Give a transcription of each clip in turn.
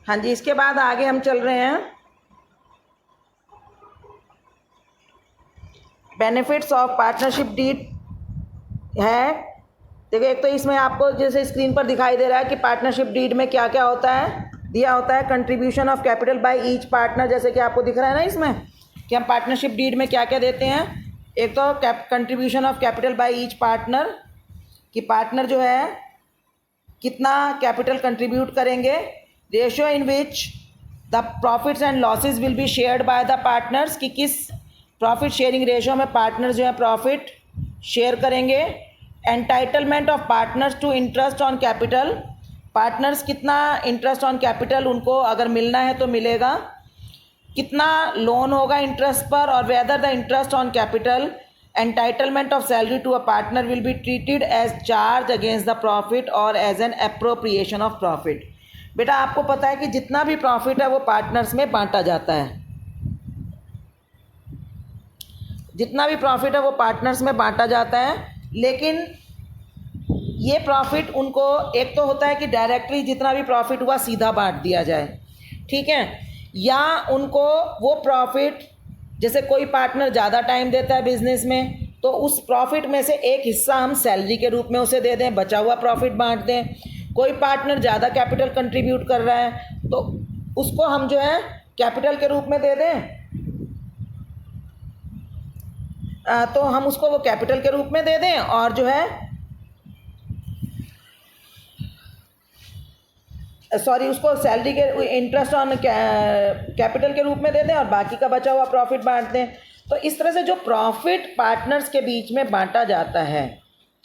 हाँ जी, इसके बाद आगे हम चल रहे हैं बेनिफिट्स ऑफ पार्टनरशिप डीड है। देखिए, एक तो इसमें आपको जैसे स्क्रीन पर दिखाई दे रहा है कि पार्टनरशिप डीड में क्या क्या होता है, दिया होता है contribution of capital by each partner, जैसे कि आपको दिख रहा है ना इसमें कि हम पार्टनरशिप डीड में क्या क्या देते हैं। एक तो contribution of capital by each partner, कि पार्टनर जो है कितना कैपिटल कंट्रीब्यूट करेंगे। Ratio in which the profits and losses will be shared by the partners, कि किस प्रॉफिट शेयरिंग रेशियो में पार्टनर्स जो है प्रॉफिट शेयर करेंगे। Entitlement of partners to interest on capital, partners कितना इंटरेस्ट ऑन कैपिटल उनको अगर मिलना है तो मिलेगा, कितना लोन होगा इंटरेस्ट पर, और whether the interest on capital entitlement of salary to a partner will be treated as charge against the profit और as an appropriation of profit. बेटा आपको पता है कि जितना भी प्रॉफिट है वो पार्टनर्स में बांटा जाता है, जितना भी प्रॉफिट है वो पार्टनर्स में बांटा जाता है। लेकिन ये प्रॉफिट उनको, एक तो होता है कि डायरेक्टली जितना भी प्रॉफिट हुआ सीधा बांट दिया जाए, ठीक है, या उनको वो प्रॉफिट, जैसे कोई पार्टनर ज़्यादा टाइम देता है बिजनेस में तो उस प्रॉफिट में से एक हिस्सा हम सैलरी के रूप में उसे दे दें, बचा हुआ प्रॉफिट बांट दें। कोई पार्टनर ज़्यादा कैपिटल कंट्रीब्यूट कर रहा है तो उसको हम जो है कैपिटल के रूप में दे दें, तो हम उसको वो कैपिटल के रूप में दे दें और जो है उसको सैलरी के इंटरेस्ट ऑन कैपिटल के रूप में दे दें और बाकी का बचा हुआ प्रॉफिट बांट दें। तो इस तरह से जो प्रॉफिट पार्टनर्स के बीच में बांटा जाता है,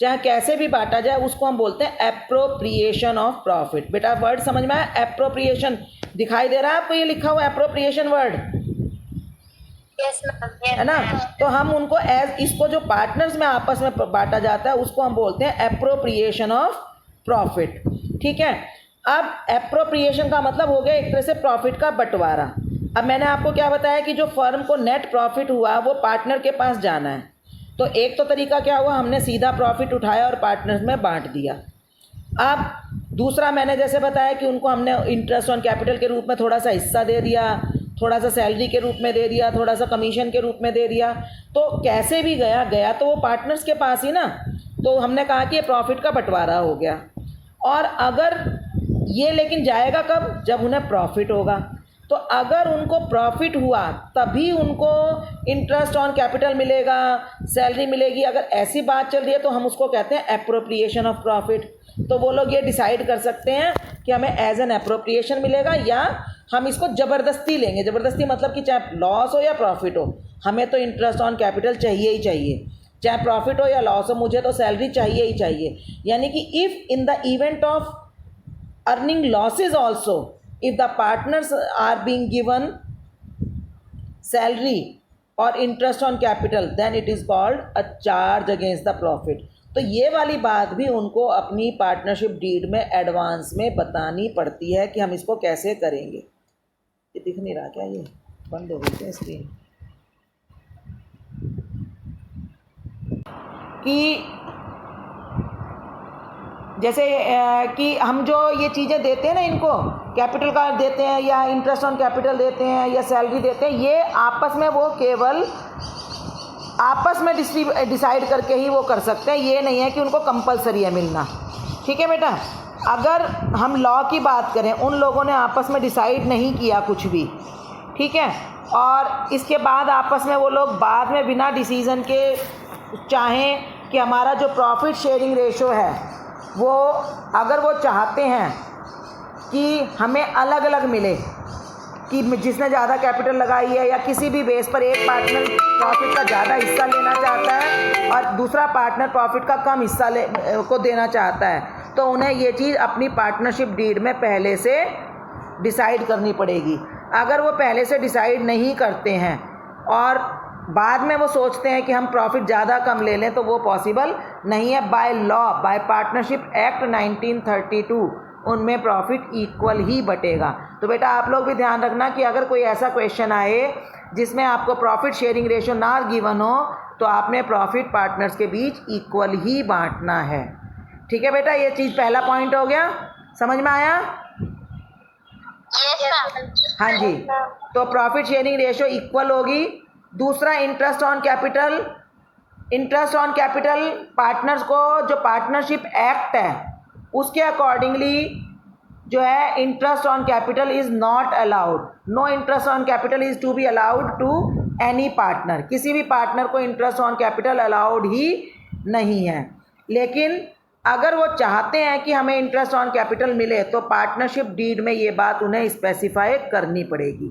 चाहे कैसे भी बांटा जाए, उसको हम बोलते हैं एप्रोप्रिएशन ऑफ प्रॉफिट। बेटा वर्ड समझ में आया? एप्रोप्रिएशन दिखाई दे रहा है आपको, ये लिखा हुआ एप्रोप्रिएशन वर्ड, है ना? तो हम उनको इसको जो पार्टनर्स में आपस में बांटा जाता है उसको हम बोलते हैं एप्रोप्रिएशन ऑफ प्रॉफिट, ठीक है। अब एप्रोप्रिएशन का मतलब हो गया एक तरह से प्रॉफिट का बंटवारा। अब मैंने आपको क्या बताया कि जो फर्म को नेट प्रॉफिट हुआ वो पार्टनर के पास जाना है, तो एक तो तरीका क्या हुआ, हमने सीधा प्रॉफिट उठाया और पार्टनर्स में बांट दिया। अब दूसरा मैंने जैसे बताया कि उनको हमने इंटरेस्ट ऑन कैपिटल के रूप में थोड़ा सा हिस्सा दे दिया, थोड़ा सा सैलरी के रूप में दे दिया, थोड़ा सा कमीशन के रूप में दे दिया। तो कैसे भी गया तो वो पार्टनर्स के पास ही ना, तो हमने कहा कि ये प्रॉफिट का बंटवारा हो गया। और अगर ये लेकिन जाएगा कब, जब उन्हें प्रॉफिट होगा। तो अगर उनको प्रॉफिट हुआ तभी उनको इंटरेस्ट ऑन कैपिटल मिलेगा, सैलरी मिलेगी। अगर ऐसी बात चल रही है तो हम उसको कहते हैं एप्रोप्रिएशन ऑफ प्रॉफिट। तो वो लोग ये डिसाइड कर सकते हैं कि हमें एज एन एप्रोप्रिएशन मिलेगा या हम इसको ज़बरदस्ती लेंगे। ज़बरदस्ती मतलब कि चाहे लॉस हो या प्रॉफिट हो, हमें तो इंटरेस्ट ऑन कैपिटल चाहिए ही चाहिए, चाहे प्रॉफिट हो या लॉस हो, मुझे तो सैलरी चाहिए ही चाहिए। यानी कि if in the event of earning losses also, if the partners are being given salary or interest on capital, then it is called a charge against the profit। तो ये वाली बात भी उनको अपनी पार्टनरशिप डीड में एडवांस में बतानी पड़ती है कि हम इसको कैसे करेंगे। ये दिख नहीं रहा क्या, ये बंद हो गई क्या स्क्रीन? कि जैसे कि हम जो ये चीज़ें देते हैं ना, इनको कैपिटल का देते हैं या इंटरेस्ट ऑन कैपिटल देते हैं या सैलरी देते हैं, ये आपस में वो केवल आपस में डिसाइड करके ही वो कर सकते हैं। ये नहीं है कि उनको कंपलसरी है मिलना, ठीक है बेटा। अगर हम लॉ की बात करें, उन लोगों ने आपस में डिसाइड नहीं किया कुछ भी, ठीक है, और इसके बाद आपस में वो लोग बाद में बिना डिसीज़न के चाहें कि हमारा जो प्रॉफिट शेयरिंग रेशो है वो, अगर वो चाहते हैं कि हमें अलग अलग मिले, कि जिसने ज़्यादा कैपिटल लगाई है या किसी भी बेस पर एक पार्टनर प्रॉफिट का ज़्यादा हिस्सा लेना चाहता है और दूसरा पार्टनर प्रॉफिट का कम हिस्सा को देना चाहता है, तो उन्हें ये चीज़ अपनी पार्टनरशिप डीड में पहले से डिसाइड करनी पड़ेगी। अगर वो पहले से डिसाइड नहीं करते हैं और बाद में वो सोचते हैं कि हम प्रॉफिट ज़्यादा कम ले लें, तो वो पॉसिबल नहीं है। By law, bye partnership act 1932 उनमें प्रॉफिट इक्वल ही बटेगा। तो बेटा आप लोग भी ध्यान रखना कि अगर कोई ऐसा क्वेश्चन आए जिसमें आपको प्रॉफिट शेयरिंग रेशो ना गिवन हो, तो आपने प्रॉफिट पार्टनर्स के बीच इक्वल ही बांटना है, ठीक है बेटा। ये चीज़ पहला पॉइंट हो गया, समझ में आया? हाँ जी, तो प्रॉफिट शेयरिंग रेशो इक्वल होगी। दूसरा interest on capital, interest on capital partners को जो पार्टनरशिप एक्ट है उसके अकॉर्डिंगली जो है interest on capital is not allowed. No interest on capital is to be allowed to any partner. किसी भी पार्टनर को इंटरेस्ट ऑन कैपिटल अलाउड ही नहीं है। लेकिन अगर वो चाहते हैं कि हमें इंटरेस्ट ऑन कैपिटल मिले तो पार्टनरशिप डीड में ये बात उन्हें स्पेसिफाई करनी पड़ेगी।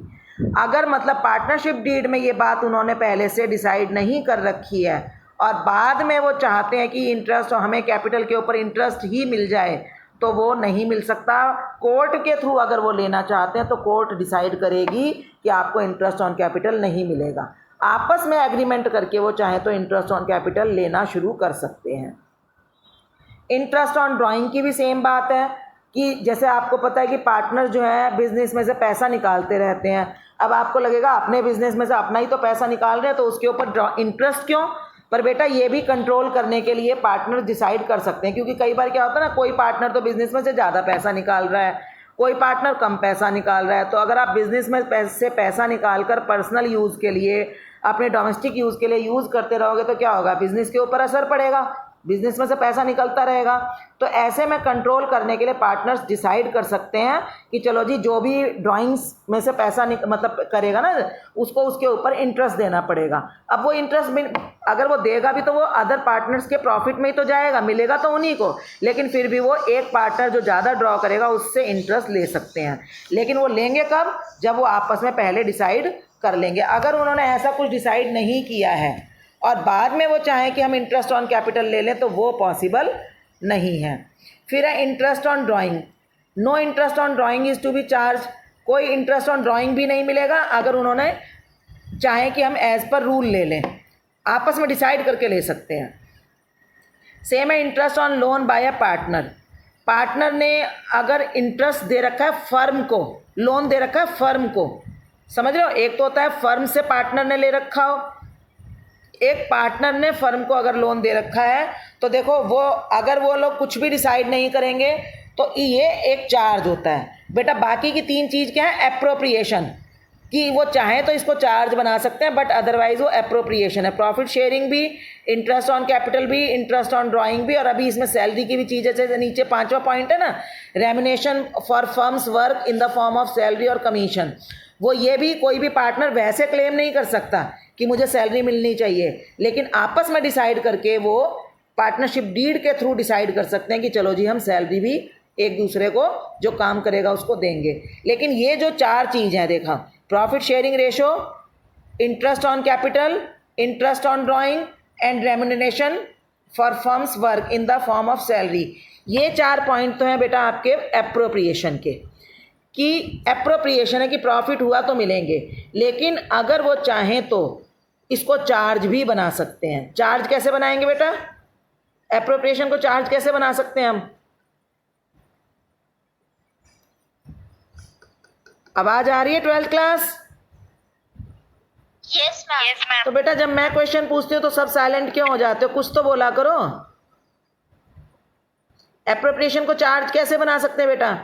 अगर मतलब पार्टनरशिप डीड में ये बात उन्होंने पहले से डिसाइड नहीं कर रखी है और बाद में वो चाहते हैं कि इंटरेस्ट हमें कैपिटल के ऊपर इंटरेस्ट ही मिल जाए तो वो नहीं मिल सकता। कोर्ट के थ्रू अगर वो लेना चाहते हैं तो कोर्ट डिसाइड करेगी कि आपको इंटरेस्ट ऑन कैपिटल नहीं मिलेगा। आपस में एग्रीमेंट करके वो चाहे तो इंटरेस्ट ऑन कैपिटल लेना शुरू कर सकते हैं। इंटरेस्ट ऑन ड्राइंग की भी सेम बात है कि जैसे आपको पता है कि पार्टनर जो है बिजनेस में से पैसा निकालते रहते हैं। अब आपको लगेगा अपने बिजनेस में से अपना ही तो पैसा निकाल रहे हैं तो उसके ऊपर इंटरेस्ट क्यों, पर बेटा ये भी कंट्रोल करने के लिए पार्टनर डिसाइड कर सकते हैं। क्योंकि कई बार क्या होता है ना, कोई पार्टनर तो बिजनेस में से ज़्यादा पैसा निकाल रहा है, कोई पार्टनर कम पैसा निकाल रहा है। तो अगर आप बिजनेस में पैसा निकाल कर पर्सनल यूज़ के लिए, अपने डोमेस्टिक यूज़ के लिए यूज़ करते रहोगे तो क्या होगा, बिजनेस के ऊपर असर पड़ेगा, बिजनेस में से पैसा निकलता रहेगा। तो ऐसे में कंट्रोल करने के लिए पार्टनर्स डिसाइड कर सकते हैं कि चलो जी जो भी ड्राइंग्स में से पैसा मतलब करेगा ना उसको उसके ऊपर इंटरेस्ट देना पड़ेगा। अब वो इंटरेस्ट अगर वो देगा भी तो वो अदर पार्टनर्स के प्रॉफिट में ही तो जाएगा, मिलेगा तो उन्हीं को, लेकिन फिर भी वो एक पार्टनर जो ज़्यादा ड्रॉ करेगा उससे इंटरेस्ट ले सकते हैं। लेकिन वो लेंगे कब, जब वो आपस में पहले डिसाइड कर लेंगे। अगर उन्होंने ऐसा कुछ डिसाइड नहीं किया है और बाद में वो चाहें कि हम इंटरेस्ट ऑन कैपिटल ले लें तो वो पॉसिबल नहीं है। फिर है interest on drawing. No interest on drawing is to be charge. कोई इंटरेस्ट ऑन ड्राइंग भी नहीं मिलेगा अगर उन्होंने चाहें कि हम एज़ पर रूल ले लें, आपस में डिसाइड करके ले सकते हैं। सेम है interest on loan by a partner. Partner ने अगर इंटरेस्ट दे रखा है फर्म को, लोन दे रखा है फर्म को, समझ रहे हो, एक तो होता है फर्म से पार्टनर ने ले रखा हो, एक पार्टनर ने फर्म को अगर लोन दे रखा है तो देखो वो अगर वो लोग कुछ भी डिसाइड नहीं करेंगे तो ये एक चार्ज होता है। बेटा बाकी की तीन चीज़ क्या है, एप्रोप्रिएशन, कि वो चाहें तो इसको चार्ज बना सकते हैं बट अदरवाइज वो एप्रोप्रिएशन है। प्रॉफिट शेयरिंग भी, इंटरेस्ट ऑन कैपिटल भी, इंटरेस्ट ऑन ड्राइंग भी, और अभी इसमें सैलरी की भी चीज़ है। जैसे नीचे 5वां पॉइंट है ना, remuneration for firms work in the form of salary और कमीशन। वो ये भी कोई भी पार्टनर वैसे क्लेम नहीं कर सकता कि मुझे सैलरी मिलनी चाहिए, लेकिन आपस में डिसाइड करके वो पार्टनरशिप डीड के थ्रू डिसाइड कर सकते हैं कि चलो जी हम सैलरी भी एक दूसरे को जो काम करेगा उसको देंगे। लेकिन ये जो चार चीज़ हैं देखा, profit sharing ratio, interest on capital, interest on drawing and remuneration for firms work in the form of salary, ये चार पॉइंट तो हैं बेटा आपके एप्रोप्रिएशन के, कि एप्रोप्रिएशन है कि प्रॉफिट हुआ तो मिलेंगे, लेकिन अगर वो चाहें तो इसको चार्ज भी बना सकते हैं। चार्ज कैसे बनाएंगे बेटा, एप्रोप्रिएशन को चार्ज कैसे बना सकते हैं हम, आवाज आ रही है 12th क्लास? Yes ma'am. तो बेटा जब मैं क्वेश्चन पूछती हूँ तो सब साइलेंट क्यों हो जाते हो, कुछ तो बोला करो। एप्रोप्रिएशन को चार्ज कैसे बना सकते हैं बेटा,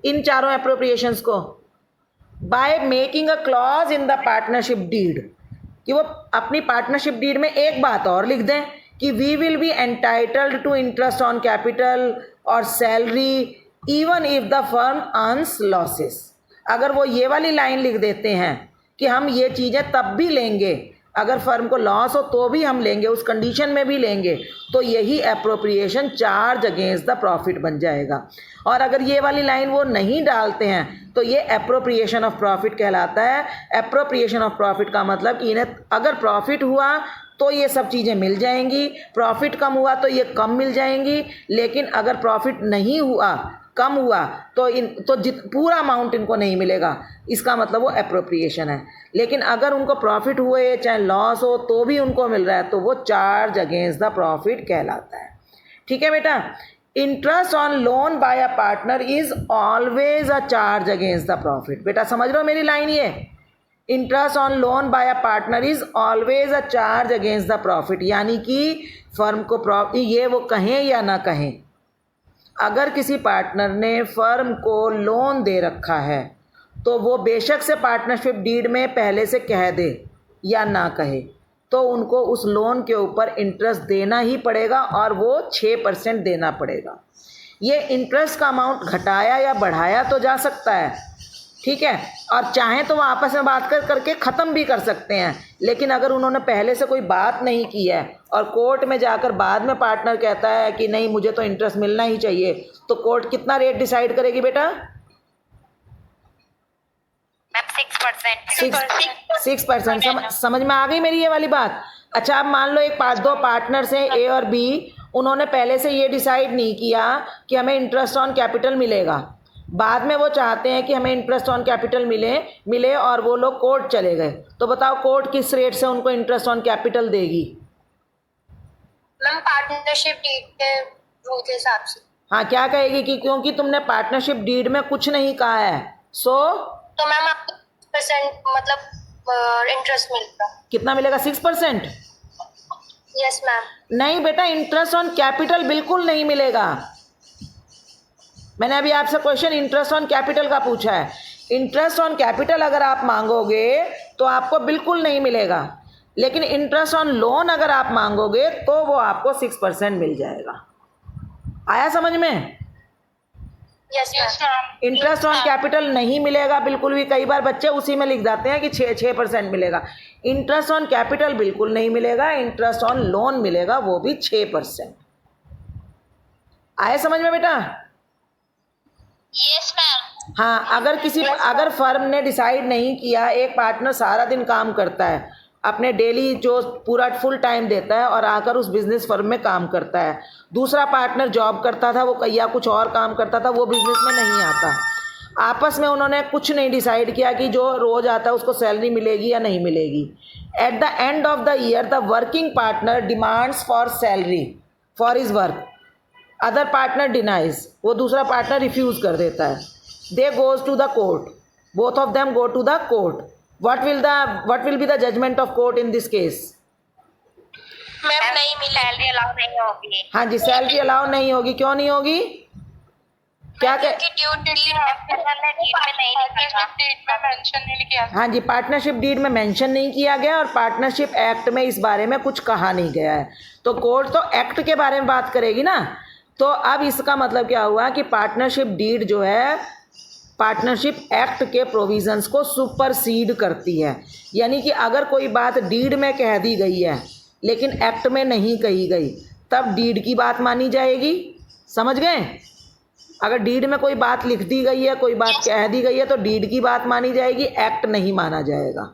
इन चारों एप्रोप्रिएशंस को, by making a clause in the partnership deed, कि वो अपनी पार्टनरशिप डीड में एक बात और लिख दें कि we will be entitled to interest on capital और salary even if the firm earns losses. अगर वो ये वाली लाइन लिख देते हैं कि हम ये चीज़ें तब भी लेंगे अगर फर्म को लॉस हो तो भी हम लेंगे, उस कंडीशन में भी लेंगे, तो यही appropriation charge against the profit बन जाएगा। और अगर ये वाली लाइन वो नहीं डालते हैं तो ये एप्रोप्रिएशन ऑफ प्रॉफिट कहलाता है। एप्रोप्रिएशन ऑफ प्रॉफिट का मतलब कि इन्हें अगर प्रॉफिट हुआ तो ये सब चीज़ें मिल जाएंगी, प्रॉफिट कम हुआ तो ये कम मिल जाएंगी, लेकिन अगर प्रॉफिट नहीं हुआ, कम हुआ तो पूरा अमाउंट इनको नहीं मिलेगा, इसका मतलब वो एप्रोप्रिएशन है। लेकिन अगर उनको प्रॉफिट हुए चाहे लॉस हो तो भी उनको मिल रहा है तो वो चार्ज अगेंस्ट द प्रॉफिट कहलाता है। ठीक है बेटा, interest on loan by a partner is always a charge against the profit. बेटा समझ लो मेरी लाइन, ये interest on loan by a partner is always a charge against the profit, यानी कि फर्म को ये वो कहें या ना कहें, अगर किसी पार्टनर ने फर्म को लोन दे रखा है तो वो बेशक से पार्टनरशिप डीड में पहले से कह दे या ना कहे, तो उनको उस लोन के ऊपर इंटरेस्ट देना ही पड़ेगा और वो 6% देना पड़ेगा। ये इंटरेस्ट का अमाउंट घटाया या बढ़ाया तो जा सकता है, ठीक है, और चाहें तो वो आपस में बात करके ख़त्म भी कर सकते हैं। लेकिन अगर उन्होंने पहले से कोई बात नहीं की है और कोर्ट में जाकर बाद में पार्टनर कहता है कि नहीं मुझे तो इंटरेस्ट मिलना ही चाहिए, तो कोर्ट कितना रेट डिसाइड करेगी बेटा? 6%। समझ में आ गई मेरी ये वाली बात? अच्छा, अब मान लो दो पार्टनर्स हैं ए और बी, उन्होंने पहले से ये डिसाइड नहीं किया कि हमें इंटरेस्ट ऑन कैपिटल मिलेगा, बाद में वो चाहते हैं कि हमें इंटरेस्ट ऑन कैपिटल मिले और वो लोग कोर्ट चले गए, तो बताओ कोर्ट किस रेट से उनको इंटरेस्ट ऑन कैपिटल देगी? मैम पार्टनरशिप डीड के रूल के हिसाब से। हाँ, क्या कहेगी कि क्योंकि तुमने पार्टनरशिप डीड में कुछ नहीं कहा है तो मैम आपको 6% मतलब इंटरेस्ट मिलेगा। कितना मिलेगा? 6%? Yes ma'am. नहीं बेटा, इंटरेस्ट ऑन कैपिटल बिल्कुल नहीं मिलेगा। मैंने अभी आपसे क्वेश्चन इंटरेस्ट ऑन कैपिटल का पूछा है। इंटरेस्ट ऑन कैपिटल अगर आप मांगोगे तो आपको बिल्कुल नहीं मिलेगा, लेकिन इंटरेस्ट ऑन लोन अगर आप मांगोगे तो वो आपको 6% मिल जाएगा। आया समझ में? Yes ma'am. Interest on capital नहीं मिलेगा बिल्कुल भी। कई बार बच्चे उसी में लिख जाते हैं कि 6% मिलेगा। इंटरेस्ट ऑन कैपिटल बिल्कुल नहीं मिलेगा, इंटरेस्ट ऑन लोन मिलेगा, वो भी 6%। आए समझ में बेटा? Yes ma'am. हाँ, अगर फर्म ने डिसाइड नहीं किया, एक पार्टनर सारा दिन काम करता है, अपने डेली जो पूरा फुल टाइम देता है और आकर उस बिज़नेस फर्म में काम करता है, दूसरा पार्टनर जॉब करता था वो या कुछ और काम करता था, वो बिज़नेस में नहीं आता, आपस में उन्होंने कुछ नहीं डिसाइड किया कि जो रोज़ आता है उसको सैलरी मिलेगी या नहीं मिलेगी। At the end of the year the working partner demands for salary for his work, other partner denies, वो दूसरा पार्टनर रिफ्यूज़ कर देता है। They goes to the court, both of them go to the court. What will be the judgment of court in this case? Ma'am नहीं मिली, salary allow नहीं होगी। हाँ जी, salary allow नहीं होगी। क्यों नहीं होगी? क्या हाँ जी, पार्टनरशिप डीड में मेंशन नहीं किया गया और पार्टनरशिप एक्ट में इस बारे में कुछ कहा नहीं गया है, तो कोर्ट तो एक्ट के बारे में बात करेगी ना। तो अब इसका मतलब क्या हुआ कि पार्टनरशिप डीड जो है पार्टनरशिप एक्ट के प्रोविजंस को सुपरसीड करती है। यानी कि अगर कोई बात डीड में कह दी गई है लेकिन एक्ट में नहीं कही गई, तब डीड की बात मानी जाएगी। समझ गए? अगर डीड में कोई बात लिख दी गई है, कोई बात कह दी गई है, तो डीड की बात मानी जाएगी, एक्ट नहीं माना जाएगा।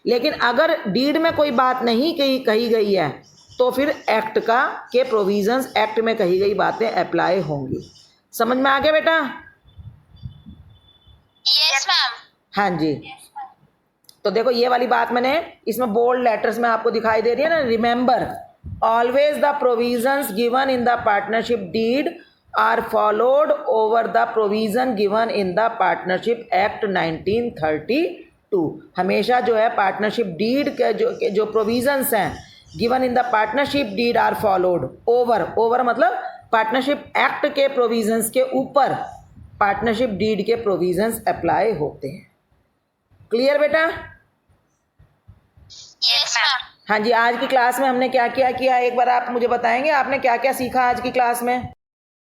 लेकिन अगर डीड में कोई बात नहीं कही गई है तो फिर एक्ट के प्रोविजंस, एक्ट में कही गई बातें अप्लाई होंगी। समझ में आ गया बेटा? Yes ma'am. हाँ जी, तो देखो ये वाली बात मैंने इसमें बोल्ड लेटर्स में आपको दिखाई दे रही है ना। Remember, always the provisions given in the partnership deed are followed over the provision given in the partnership act 1932। हमेशा जो है पार्टनरशिप डीड के जो प्रोविजंस हैं given in the partnership deed are followed over मतलब पार्टनरशिप एक्ट के provisions के ऊपर पार्टनरशिप डीड के प्रोविजंस अप्लाई होते हैं। क्लियर बेटा? Yes ma'am. हाँ जी, आज की क्लास में हमने क्या क्या किया एक बार आप मुझे बताएंगे? आपने क्या क्या सीखा आज की क्लास में?